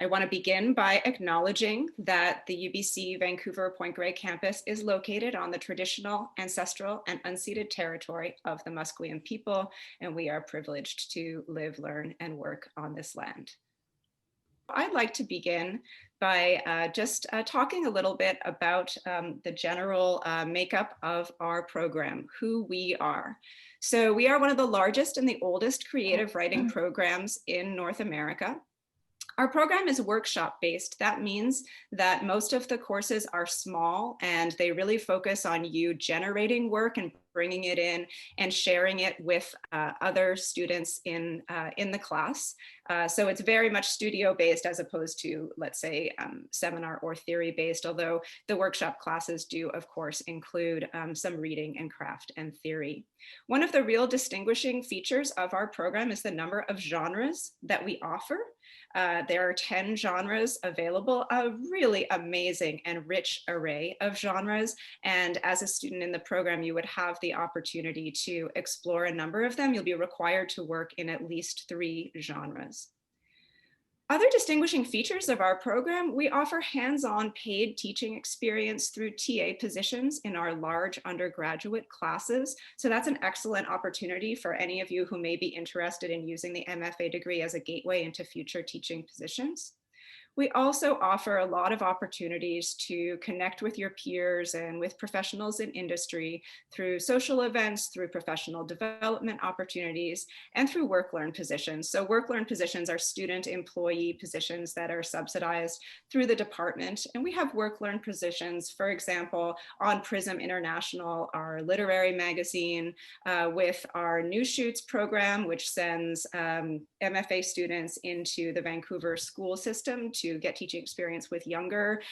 I want to begin by acknowledging that the UBC Vancouver Point Grey campus is located on the traditional, ancestral, and unceded territory of the Musqueam people, and we are privileged to live, learn, and work on this land. I'd like to begin by just talking a little bit about the general makeup of our program, who we are. So we are one of the largest and the oldest creative writing programs in North America. Our program is workshop-based. That means that most of the courses are small and they really focus on you generating work and bringing it in and sharing it with other students in the class. So it's very much studio-based as opposed to, let's say, seminar or theory-based, although the workshop classes do, of course, include some reading and craft and theory. One of the real distinguishing features of our program is the number of genres that we offer. There are 10 genres available, a really amazing and rich array of genres. And as a student in the program, you would have the opportunity to explore a number of them. You'll be required to work in at least 3 genres. Other distinguishing features of our program, we offer hands-on paid teaching experience through TA positions in our large undergraduate classes. So that's an excellent opportunity for any of you who may be interested in using the MFA degree as a gateway into future teaching positions. We also offer a lot of opportunities to connect with your peers and with professionals in industry through social events, through professional development opportunities, and through work-learn positions. So work-learn positions are student employee positions that are subsidized through the department. And we have work-learn positions, for example, on Prism International, our literary magazine, with our New Shoots program, which sends MFA students into the Vancouver school system to get teaching experience with younger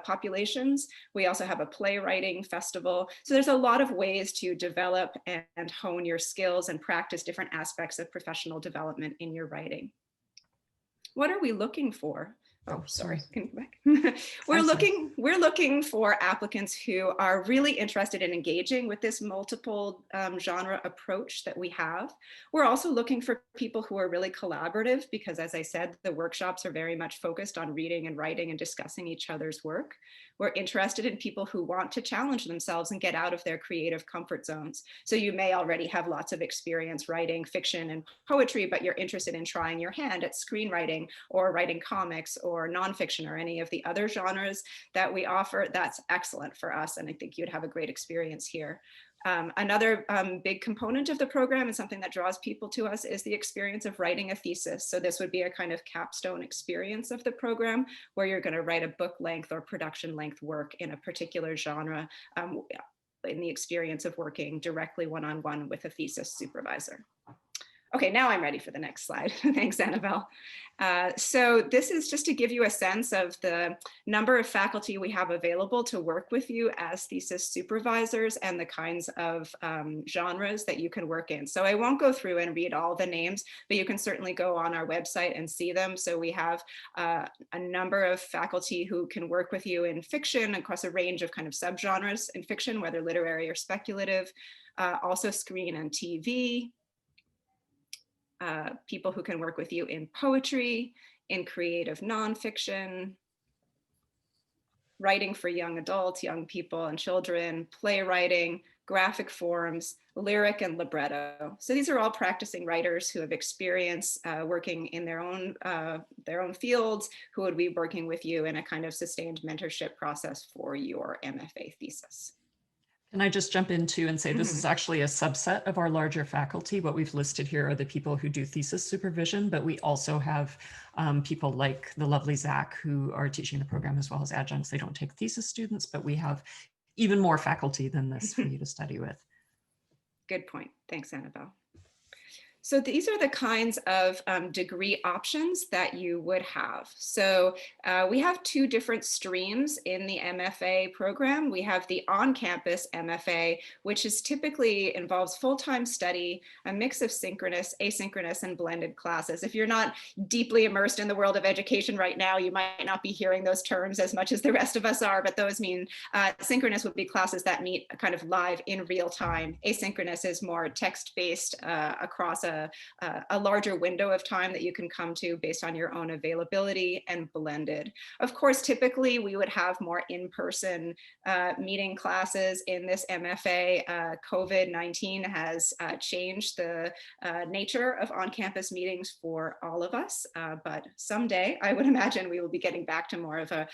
populations. We also have a playwriting festival. So there's a lot of ways to develop and hone your skills and practice different aspects of professional development in your writing. What are we looking for? Oh, sorry, can you come back? We're looking for applicants who are really interested in engaging with this multiple genre approach that we have. We're also looking for people who are really collaborative because, as I said, the workshops are very much focused on reading and writing and discussing each other's work. We're interested in people who want to challenge themselves and get out of their creative comfort zones. So you may already have lots of experience writing fiction and poetry, but you're interested in trying your hand at screenwriting or writing comics or nonfiction or any of the other genres that we offer. That's excellent for us, and I think you'd have a great experience here. Another big component of the program and something that draws people to us is the experience of writing a thesis. So this would be a kind of capstone experience of the program where you're going to write a book length or production length work in a particular genre in the experience of working directly one-on-one with a thesis supervisor. Okay, now I'm ready for the next slide. Thanks, Annabelle. So this is just to give you a sense of the number of faculty we have available to work with you as thesis supervisors and the kinds of genres that you can work in. So I won't go through and read all the names, but you can certainly go on our website and see them. So we have a number of faculty who can work with you in fiction across a range of kind of subgenres in fiction, whether literary or speculative, also screen and TV. People who can work with you in poetry, in creative nonfiction, writing for young adults, young people and children, playwriting, graphic forms, lyric and libretto. So these are all practicing writers who have experience working in their own fields, who would be working with you in a kind of sustained mentorship process for your MFA thesis. Can I just jump into and say this is actually a subset of our larger faculty. What we've listed here are the people who do thesis supervision, but we also have people like the lovely Zach who are teaching the program as well as adjuncts. They don't take thesis students, but we have even more faculty than this for you to study with. Good point. Thanks, Annabelle. So these are the kinds of degree options that you would have. So we have 2 different streams in the MFA program. We have the on-campus MFA, which is typically involves full-time study, a mix of synchronous, asynchronous, and blended classes. If you're not deeply immersed in the world of education right now, you might not be hearing those terms as much as the rest of us are, but those mean synchronous would be classes that meet kind of live in real time. Asynchronous is more text-based across a larger window of time that you can come to based on your own availability, and blended. Of course, typically we would have more in-person meeting classes in this MFA. COVID-19 has changed the nature of on-campus meetings for all of us, but someday I would imagine we will be getting back to more of a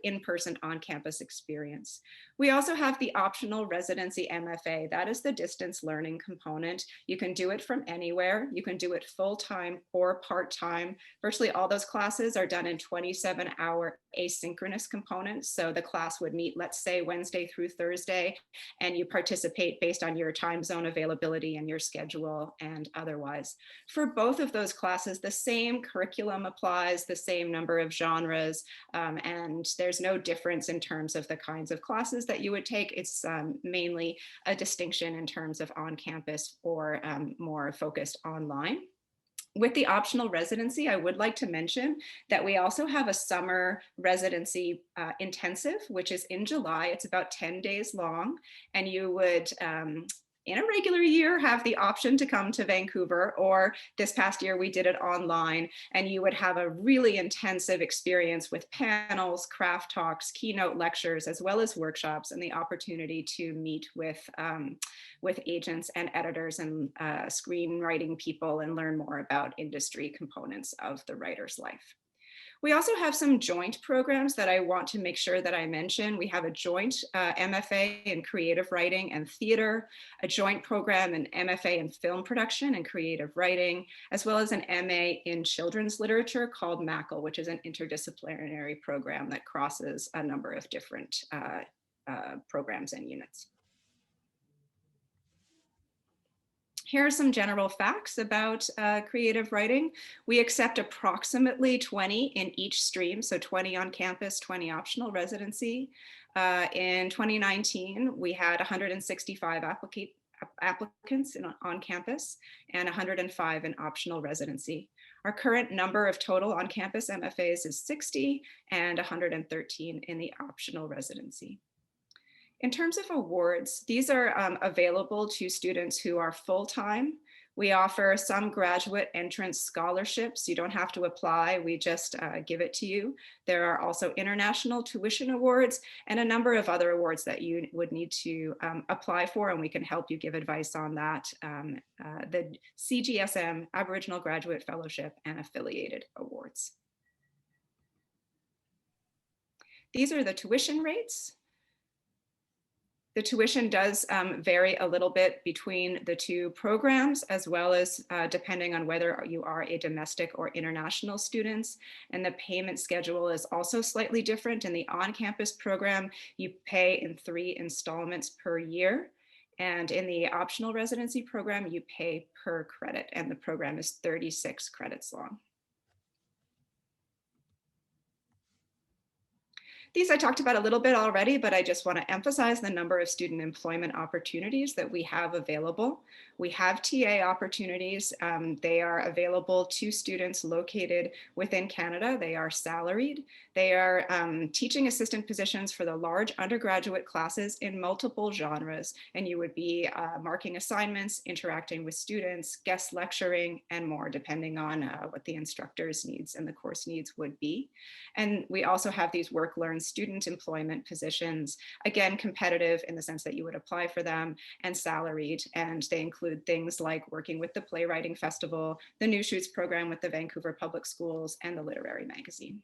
in-person on-campus experience. We also have the optional residency MFA. That is the distance learning component. You can do it from anywhere. You can do it full-time or part-time. Virtually all those classes are done in 27-hour asynchronous components. So the class would meet, let's say, Wednesday through Thursday, and you participate based on your time zone availability and your schedule and otherwise. For both of those classes, the same curriculum applies, the same number of genres, and there's no difference in terms of the kinds of classes that you would take. It's mainly a distinction in terms of on-campus or more focused online. With the optional residency, I would like to mention that we also have a summer residency intensive, which is in July. It's about 10 days long, and you would, in a regular year, have the option to come to Vancouver, or this past year we did it online, and you would have a really intensive experience with panels, craft talks, keynote lectures, as well as workshops, and the opportunity to meet with agents and editors and screenwriting people and learn more about industry components of the writer's life. We also have some joint programs that I want to make sure that I mention. We have a joint MFA in creative writing and theater, a joint program in MFA in film production and creative writing, as well as an MA in children's literature called MACL, which is an interdisciplinary program that crosses a number of different programs and units. Here are some general facts about creative writing. We accept approximately 20 in each stream, so 20 on campus, 20 optional residency. In 2019, we had 165 applicants on campus and 105 in optional residency. Our current number of total on-campus MFAs is 60 and 113 in the optional residency. In terms of awards, these are available to students who are full-time. We offer some graduate entrance scholarships. You don't have to apply, we just give it to you. There are also international tuition awards and a number of other awards that you would need to apply for, and we can help you give advice on that. The CGSM, Aboriginal Graduate Fellowship, and affiliated awards. These are the tuition rates. The tuition does vary a little bit between the two programs, as well as depending on whether you are a domestic or international students. And the payment schedule is also slightly different. In the on-campus program, you pay in 3 installments per year. And in the optional residency program, you pay per credit, and the program is 36 credits long. These I talked about a little bit already, but I just want to emphasize the number of student employment opportunities that we have available. We have TA opportunities. They are available to students located within Canada. They are salaried. They are teaching assistant positions for the large undergraduate classes in multiple genres. And you would be marking assignments, interacting with students, guest lecturing, and more, depending on what the instructor's needs and the course needs would be. And we also have these work-learn student employment positions, again, competitive in the sense that you would apply for them, and salaried. And they include things like working with the Playwriting Festival, the New Shoots program with the Vancouver Public Schools, and the Literary Magazine.